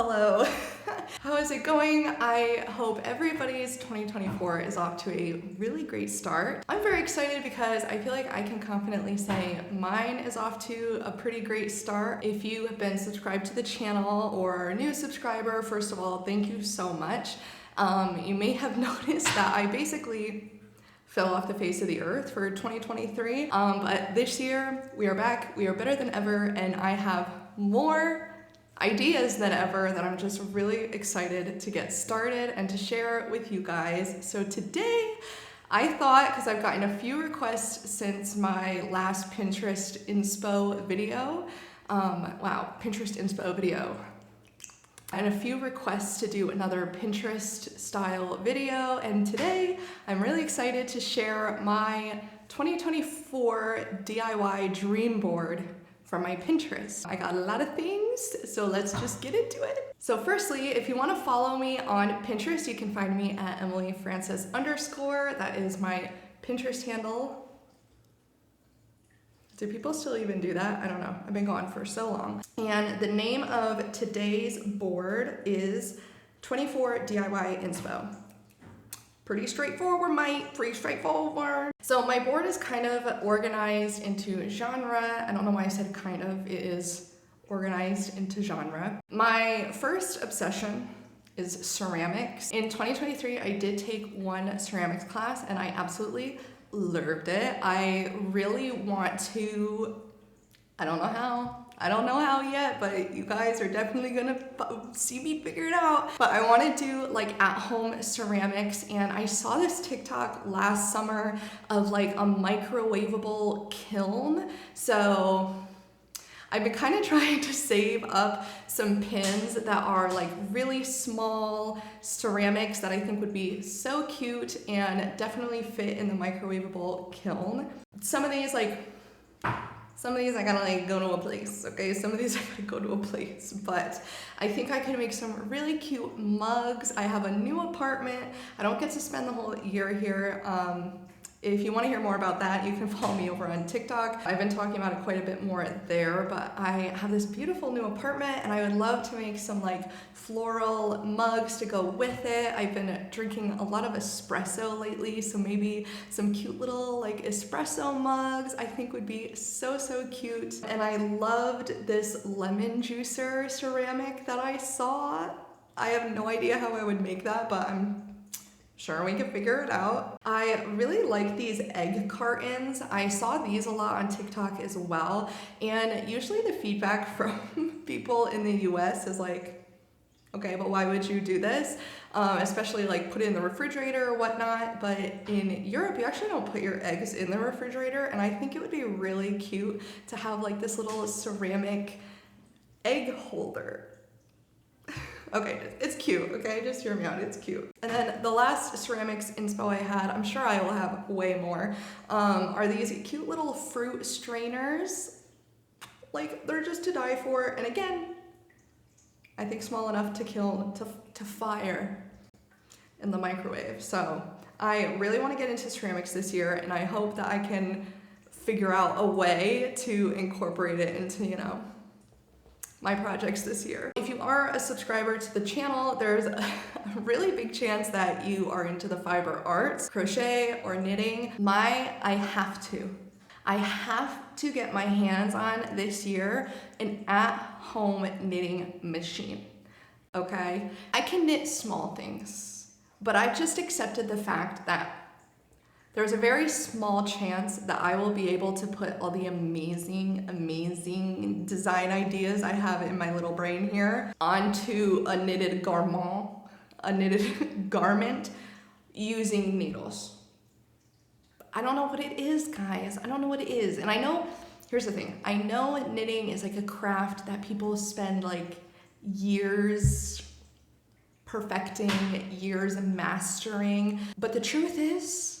Hello. How is it going? I hope everybody's 2024 is off to a really great start. I'm very excited because I feel like I can confidently say mine is off to a pretty great start. If you have been subscribed to the channel or are a new subscriber, first of all, thank you so much. You may have noticed that I basically fell off the face of the earth for 2023. But this year we are back, we are better than ever, and I have more ideas than ever that I'm just really excited to get started and to share with you guys. So today I thought, because I've gotten a few requests since my last Pinterest inspo video, Pinterest inspo video, and a few requests to do another Pinterest style video, and today I'm really excited to share my 2024 DIY dream board from my Pinterest. I got a lot of things, so let's just get into it. So firstly, if you want to follow me on Pinterest, you can find me at @emilyfrances_. That is my Pinterest handle. Do people still even do that? I don't know. I've been gone for so long. And the name of today's board is 24 DIY Inspo. Pretty straightforward, mate. Pretty straightforward. So my board is kind of organized into genre. I don't know why I said kind of. It is organized into genre. My first obsession is ceramics. In 2023, I did take one ceramics class and I absolutely loved it. I really want to, I don't know how yet, but you guys are definitely gonna see me figure it out. But I want to do like at-home ceramics, and I saw this TikTok last summer of like a microwavable kiln. So I've been kind of trying to save up some pins that are like really small ceramics that I think would be so cute and definitely fit in the microwavable kiln. Some of these I gotta like go to a place, okay? Some of these I gotta go to a place, but I think I can make some really cute mugs. I have a new apartment. I don't get to spend the whole year here. If you want to hear more about that, you can follow me over on TikTok. I've been talking about it quite a bit more there, but I have this beautiful new apartment and I would love to make some like floral mugs to go with it. I've been drinking a lot of espresso lately, so maybe some cute little like espresso mugs I think would be so cute. And I loved this lemon juicer ceramic that I saw. I have no idea how I would make that, but I'm sure we can figure it out. I really like these egg cartons. I saw these a lot on TikTok as well, and usually the feedback from people in the US is like, okay, but why would you do this? Especially like put it in the refrigerator or whatnot, but in Europe you actually don't put your eggs in the refrigerator, and I think it would be really cute to have like this little ceramic egg holder. Okay, it's cute, okay? Just hear me out, it's cute. And then the last ceramics inspo I had, I'm sure I will have way more, are these cute little fruit strainers. Like, they're just to die for, and again, I think small enough to fire in the microwave. So I really want to get into ceramics this year, and I hope that I can figure out a way to incorporate it into, you know, my projects this year. If you are a subscriber to the channel, there's a really big chance that you are into the fiber arts, crochet or knitting. I have to get my hands on this year an at-home knitting machine, okay? I can knit small things, but I've just accepted the fact that there's a very small chance that I will be able to put all the amazing design ideas I have in my little brain here onto a knitted garment using needles. I don't know what it is, guys. I don't know what it is. And I know, here's the thing. I know knitting is like a craft that people spend like years perfecting, years mastering. But the truth is,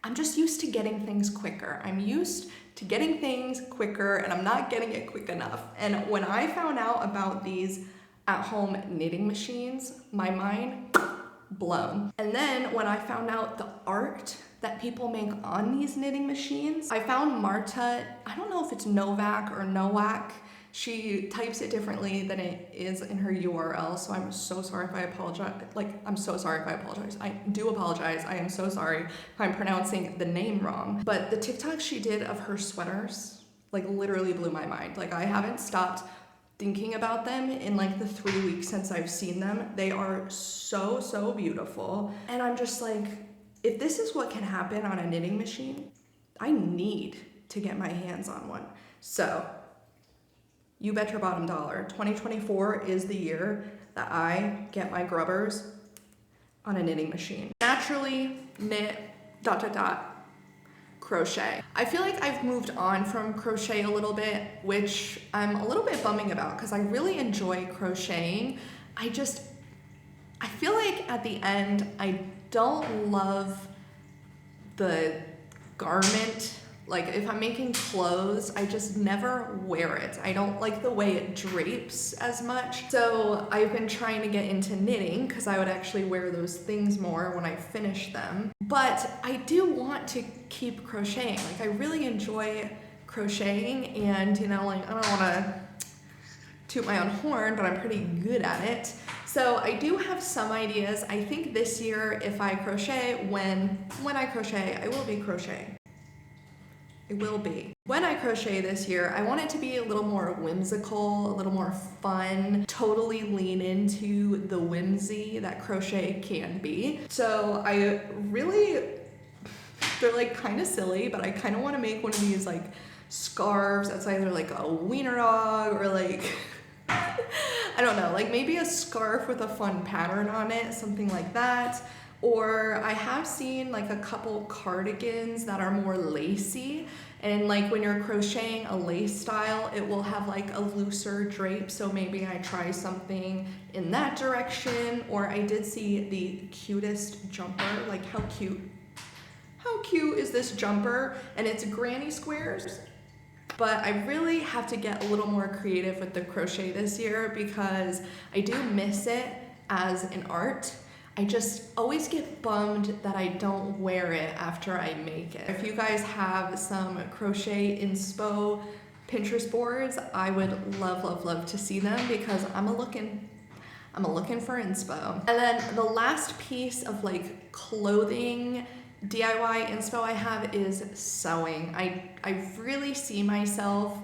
I'm just used to getting things quicker. I'm used to getting things quicker, and I'm not getting it quick enough. And when I found out about these at-home knitting machines, my mind blown. And then when I found out the art that people make on these knitting machines, I found Marta, I don't know if it's Novak or Nowak. She types it differently than it is in her URL, so I'm so sorry if I apologize. I'm so sorry if I apologize. I do apologize. I am so sorry if I'm pronouncing the name wrong. But the TikTok she did of her sweaters, like, literally blew my mind. Like, I haven't stopped thinking about them in like the 3 weeks since I've seen them. They are so, so beautiful. And I'm just like, if this is what can happen on a knitting machine, I need to get my hands on one. So, you bet your bottom dollar, 2024 is the year that I get my grubbers on a knitting machine. Naturally knit ... crochet. I feel like I've moved on from crochet a little bit, which I'm a little bit bumming about because I really enjoy crocheting. I feel like at the end, I don't love the garment. Like, if I'm making clothes, I just never wear it. I don't like the way it drapes as much. So I've been trying to get into knitting because I would actually wear those things more when I finish them. But I do want to keep crocheting. Like, I really enjoy crocheting, and, you know, like, I don't want to toot my own horn, but I'm pretty good at it. So I do have some ideas. I think this year, if I crochet, when I crochet, I will be crocheting. It will be. When I crochet this year, I want it to be a little more whimsical, a little more fun, totally lean into the whimsy that crochet can be. So I really, they're like kind of silly, but I kind of want to make one of these like scarves that's either like a wiener dog or like, I don't know, like maybe a scarf with a fun pattern on it, something like that. Or I have seen like a couple cardigans that are more lacy, and like when you're crocheting a lace style, it will have like a looser drape, so maybe I try something in that direction. Or I did see the cutest jumper, like how cute is this jumper? And it's granny squares. But I really have to get a little more creative with the crochet this year because I do miss it as an art. I just always get bummed that I don't wear it after I make it. If you guys have some crochet inspo Pinterest boards, I would love to see them because I'm a looking for inspo. And then the last piece of like clothing DIY inspo I have is sewing. I really see myself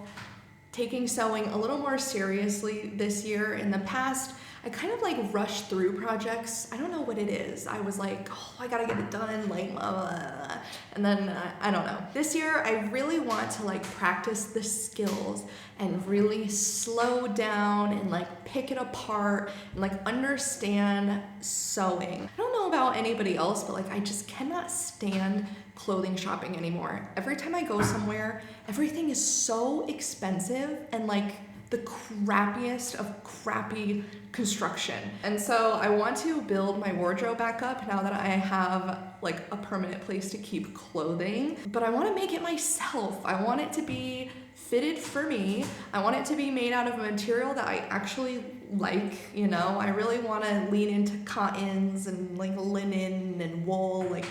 taking sewing a little more seriously this year. In the past, I kind of like rushed through projects. I don't know what it is. I was like, oh, I gotta get it done, like, blah, blah, blah. And then, I don't know. This year, I really want to like practice the skills and really slow down and like pick it apart and like understand sewing. I don't know about anybody else, but like I just cannot stand clothing shopping anymore. Every time I go somewhere, everything is so expensive and like the crappiest of crappy construction. And so I want to build my wardrobe back up now that I have like a permanent place to keep clothing, but I want to make it myself. I want it to be fitted for me. I want it to be made out of a material that I actually like, you know. I really want to lean into cottons and like linen and wool, like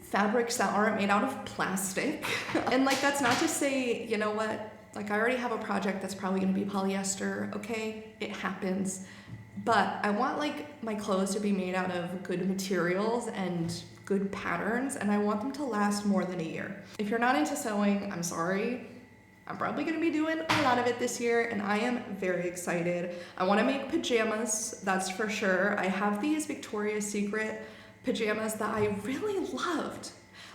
fabrics that aren't made out of plastic. And like, that's not to say, you know what, like I already have a project that's probably gonna be polyester, okay? It happens. But I want like my clothes to be made out of good materials and good patterns, and I want them to last more than a year. If you're not into sewing, I'm sorry. I'm probably gonna be doing a lot of it this year, and I am very excited. I wanna make pajamas, that's for sure. I have these Victoria's Secret pajamas that I really loved.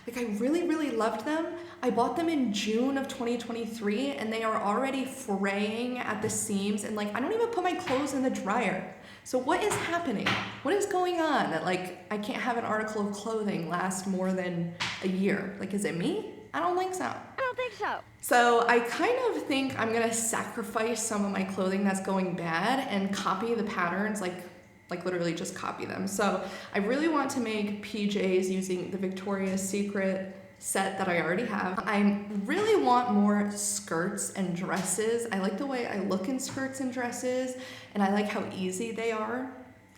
Like I really loved them. I bought them in June of 2023 and they are already fraying at the seams, and like I don't even put my clothes in the dryer. So what is happening? What is going on that like I can't have an article of clothing last more than a year? Like, is it me? I don't think so. I don't think so. So I kind of think I'm gonna sacrifice some of my clothing that's going bad and copy the patterns, like literally just copy them. So I really want to make PJs using the Victoria's Secret set that I already have. I really want more skirts and dresses. I like the way I look in skirts and dresses, and I like how easy they are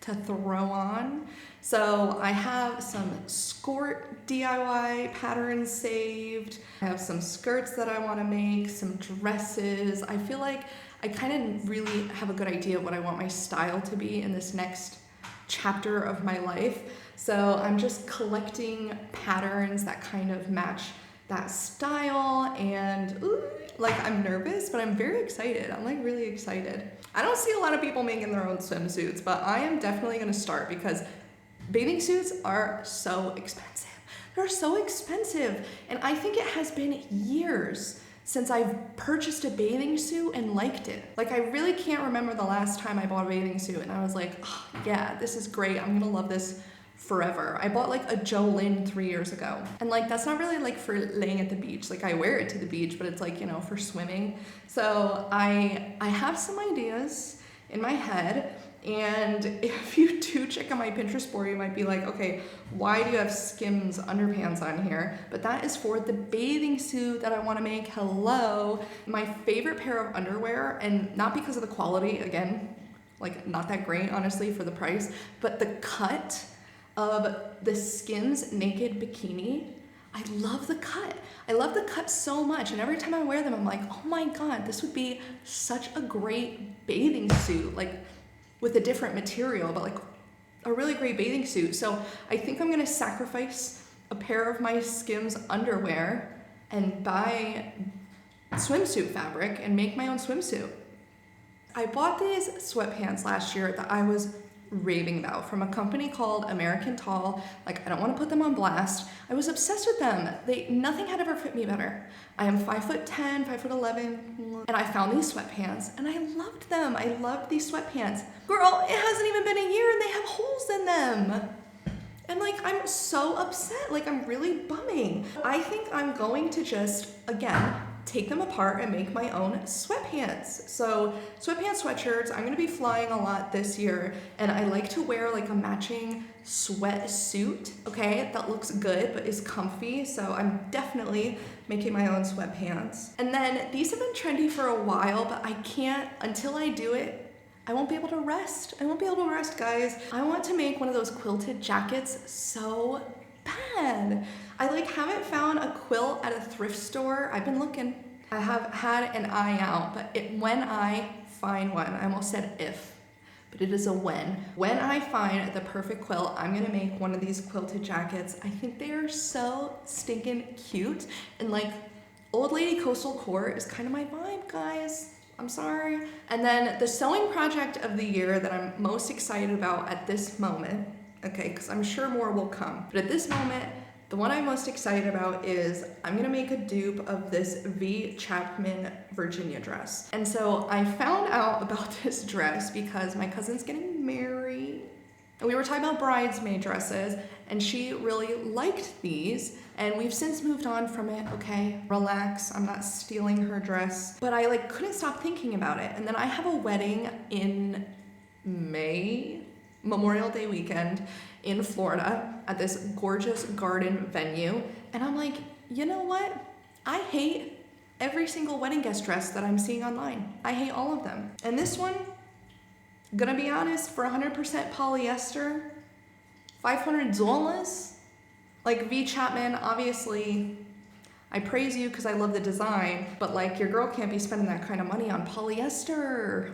to throw on. So I have some skirt DIY patterns saved. I have some skirts that I want to make, some dresses. I feel like I kind of really have a good idea of what I want my style to be in this next chapter of my life. So I'm just collecting patterns that kind of match that style, and like I'm nervous, but I'm very excited. I'm like really excited. I don't see a lot of people making their own swimsuits, but I am definitely gonna start because bathing suits are so expensive. They're so expensive, and I think it has been years since I've purchased a bathing suit and liked it. Like I really can't remember the last time I bought a bathing suit and I was like, oh, yeah, this is great. I'm gonna love this forever. I bought like a Jolene 3 years ago. And like, that's not really like for laying at the beach. Like I wear it to the beach, but it's like, you know, for swimming. So I have some ideas in my head. And if you do check out my Pinterest board, you might be like, okay, why do you have Skims underpants on here? But that is for the bathing suit that I want to make. Hello. My favorite pair of underwear, and not because of the quality, again, like not that great, honestly, for the price, but the cut of the Skims Naked Bikini. I love the cut. I love the cut so much. And every time I wear them, I'm like, oh my God, this would be such a great bathing suit. Like, with a different material, but like a really great bathing suit. So I think I'm gonna sacrifice a pair of my Skims underwear and buy swimsuit fabric and make my own swimsuit. I bought these sweatpants last year that I was raving about from a company called American Tall. Like, I don't want to put them on blast. I was obsessed with them. Nothing had ever fit me better. I am 5'10", 5'11", and I found these sweatpants and I loved them. I loved these sweatpants. Girl, it hasn't even been a year and they have holes in them. And like, I'm so upset. Like, I'm really bumming. I think I'm going to just, again, take them apart and make my own sweatpants. So sweatpants, sweatshirts, I'm gonna be flying a lot this year, and I like to wear like a matching sweatsuit, okay, that looks good but is comfy. So I'm definitely making my own sweatpants. And then these have been trendy for a while, but I can't, until I do it, I won't be able to rest. I won't be able to rest, guys. I want to make one of those quilted jackets so bad. I like haven't found a quilt at a thrift store. I've been looking. I have had an eye out, but when I find one, I almost said if, but it is a when. When I find the perfect quilt, I'm gonna make one of these quilted jackets. I think they are so stinking cute, and like old lady coastal core is kind of my vibe, guys. I'm sorry. And then the sewing project of the year that I'm most excited about at this moment, okay, because I'm sure more will come, but at this moment, the one I'm most excited about is I'm gonna make a dupe of this V. Chapman Virginia dress. And so I found out about this dress because my cousin's getting married. And we were talking about bridesmaid dresses, and she really liked these, and we've since moved on from it, okay? Relax, I'm not stealing her dress. But I like couldn't stop thinking about it. And then I have a wedding in May, Memorial Day weekend, in Florida at this gorgeous garden venue. And I'm like, you know what? I hate every single wedding guest dress that I'm seeing online. I hate all of them. And this one, gonna be honest, for 100% polyester, $500. Like V. Chapman, obviously, I praise you because I love the design, but like your girl can't be spending that kind of money on polyester,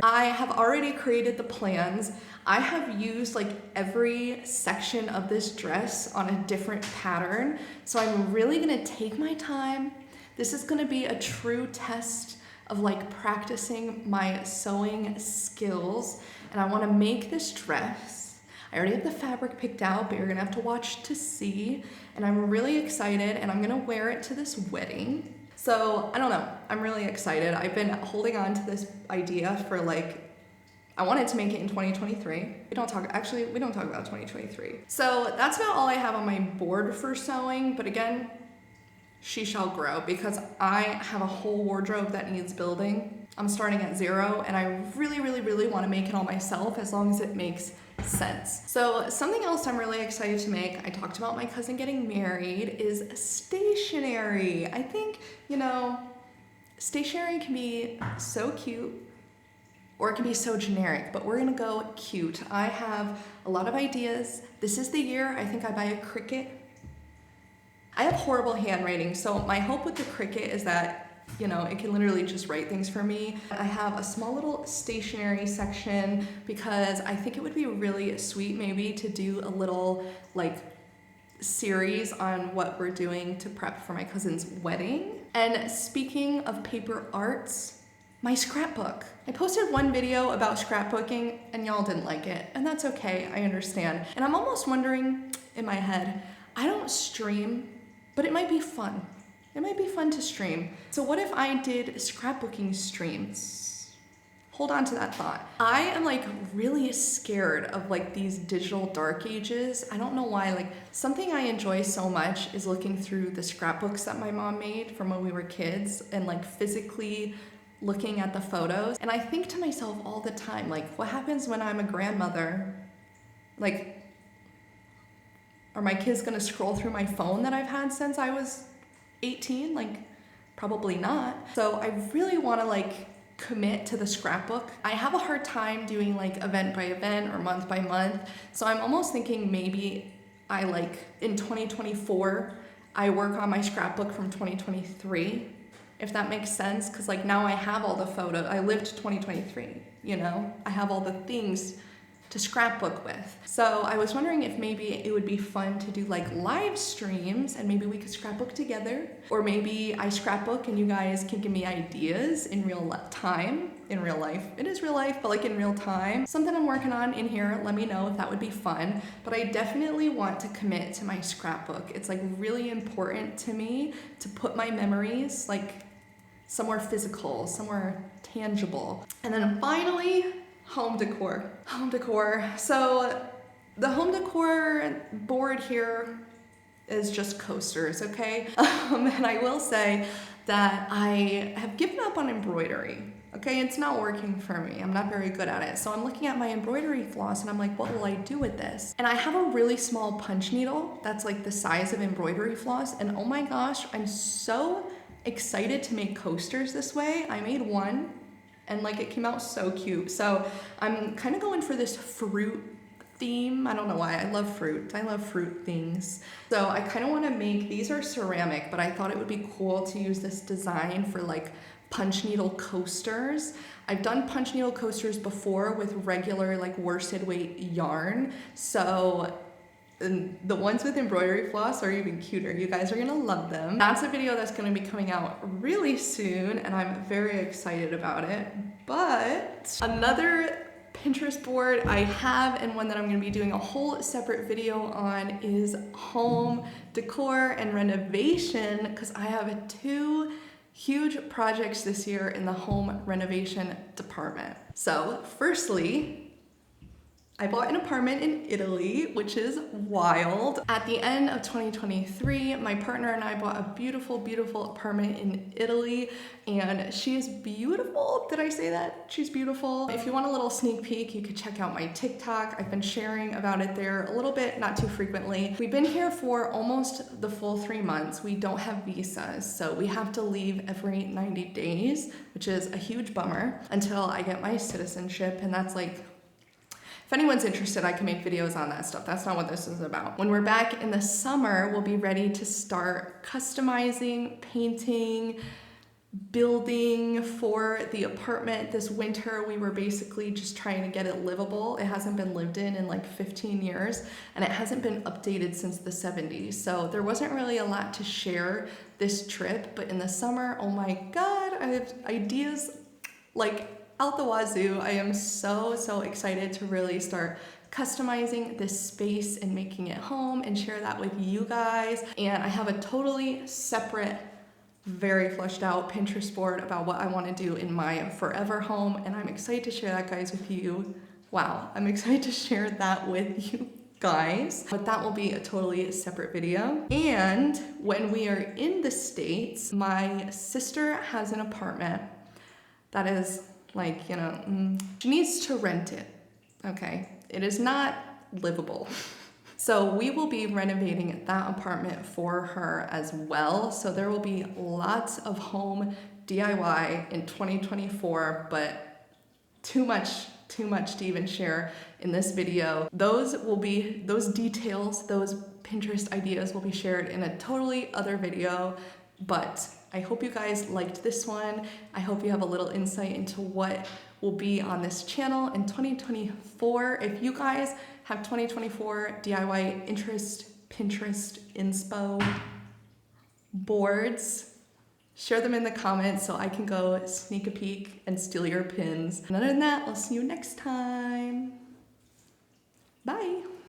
I have already created the plans. I have used like every section of this dress on a different pattern. So I'm really gonna take my time. This is gonna be a true test of like practicing my sewing skills. And I wanna make this dress. I already have the fabric picked out, but you're gonna have to watch to see. And I'm really excited, and I'm gonna wear it to this wedding. So I don't know, I'm really excited. I've been holding on to this idea for like, I wanted to make it in 2023. We don't talk about 2023. So that's about all I have on my board for sewing, but again, she shall grow because I have a whole wardrobe that needs building. I'm starting at 0, and I really, really, really want to make it all myself as long as it makes sense. So something else I'm really excited to make, I talked about my cousin getting married, is stationery. I think, you know, stationery can be so cute or it can be so generic, but we're gonna go cute. I have a lot of ideas. This is the year I think I buy a Cricut. I have horrible handwriting, so my hope with the Cricut is that you know, it can literally just write things for me. I have a small little stationery section because I think it would be really sweet maybe to do a little like series on what we're doing to prep for my cousin's wedding. And speaking of paper arts, my scrapbook. I posted one video about scrapbooking and y'all didn't like it, and that's okay, I understand. And I'm almost wondering in my head, I don't stream, but it might be fun. It might be fun to stream. So what if I did scrapbooking streams? Hold on to that thought. I am like really scared of like these digital dark ages. I don't know why. Like something I enjoy so much is looking through the scrapbooks that my mom made from when we were kids and like physically looking at the photos. And I think to myself all the time, like what happens when I'm a grandmother? Like, are my kids gonna scroll through my phone that I've had since I was 18? Like, probably not. So I really wanna like commit to the scrapbook. I have a hard time doing like event by event or month by month. So I'm almost thinking maybe I like in 2024, I work on my scrapbook from 2023, if that makes sense. Cause like now I have all the photos. I lived 2023, you know? I have all the things to scrapbook with. So I was wondering if maybe it would be fun to do like live streams and maybe we could scrapbook together, or maybe I scrapbook and you guys can give me ideas in real time, in real life. It is real life, but like in real time. Something I'm working on in here, let me know if that would be fun. But I definitely want to commit to my scrapbook. It's like really important to me to put my memories like somewhere physical, somewhere tangible. And then finally, home decor. Home decor. So the home decor board here is just coasters, okay? And I will say that I have given up on embroidery. Okay, it's not working for me. I'm not very good at it. So I'm looking at my embroidery floss and I'm like, what will I do with this? And I have a really small punch needle that's like the size of embroidery floss. And oh my gosh, I'm so excited to make coasters this way. I made one and like it came out so cute. So I'm kind of going for this fruit theme. I don't know why, I love fruit. I love fruit things. So I kind of want to make, these are ceramic, but I thought it would be cool to use this design for like punch needle coasters. I've done punch needle coasters before with regular like worsted weight yarn. So and the ones with embroidery floss are even cuter. You guys are gonna love them. That's a video that's gonna be coming out really soon and I'm very excited about it. But another Pinterest board I have and one that I'm gonna be doing a whole separate video on is home decor and renovation, because I have 2 huge projects this year in the home renovation department. So firstly, I bought an apartment in Italy, which is wild. At the end of 2023, my partner and I bought a beautiful, beautiful apartment in Italy, and she is beautiful. Did I say that? She's beautiful. If you want a little sneak peek, you could check out my TikTok. I've been sharing about it there a little bit, not too frequently. We've been here for almost the full 3 months. We don't have visas, so we have to leave every 90 days, which is a huge bummer until I get my citizenship, and that's like, if anyone's interested, I can make videos on that stuff. That's not what this is about. When we're back in the summer, we'll be ready to start customizing, painting, building for the apartment. This winter, we were basically just trying to get it livable. It hasn't been lived in like 15 years, and it hasn't been updated since the 70s. So there wasn't really a lot to share this trip, but in the summer, oh my God, I have ideas like out the wazoo. I am so excited to really start customizing this space and making it home and share that with you guys. And I have a totally separate, very fleshed out Pinterest board about what I want to do in my forever home, and I'm excited to share that, guys, with you. Wow, I'm excited to share that with you guys, but that will be a totally separate video. And when we are in the States, my sister has an apartment that is like, you know, she needs to rent it, okay? It is not livable. So we will be renovating that apartment for her as well. So there will be lots of home DIY in 2024, but too much to even share in this video. Those details, those Pinterest ideas will be shared in a totally other video, but I hope you guys liked this one. I hope you have a little insight into what will be on this channel in 2024. If you guys have 2024 DIY Pinterest inspo boards, share them in the comments so I can go sneak a peek and steal your pins. And other than that, I'll see you next time. Bye.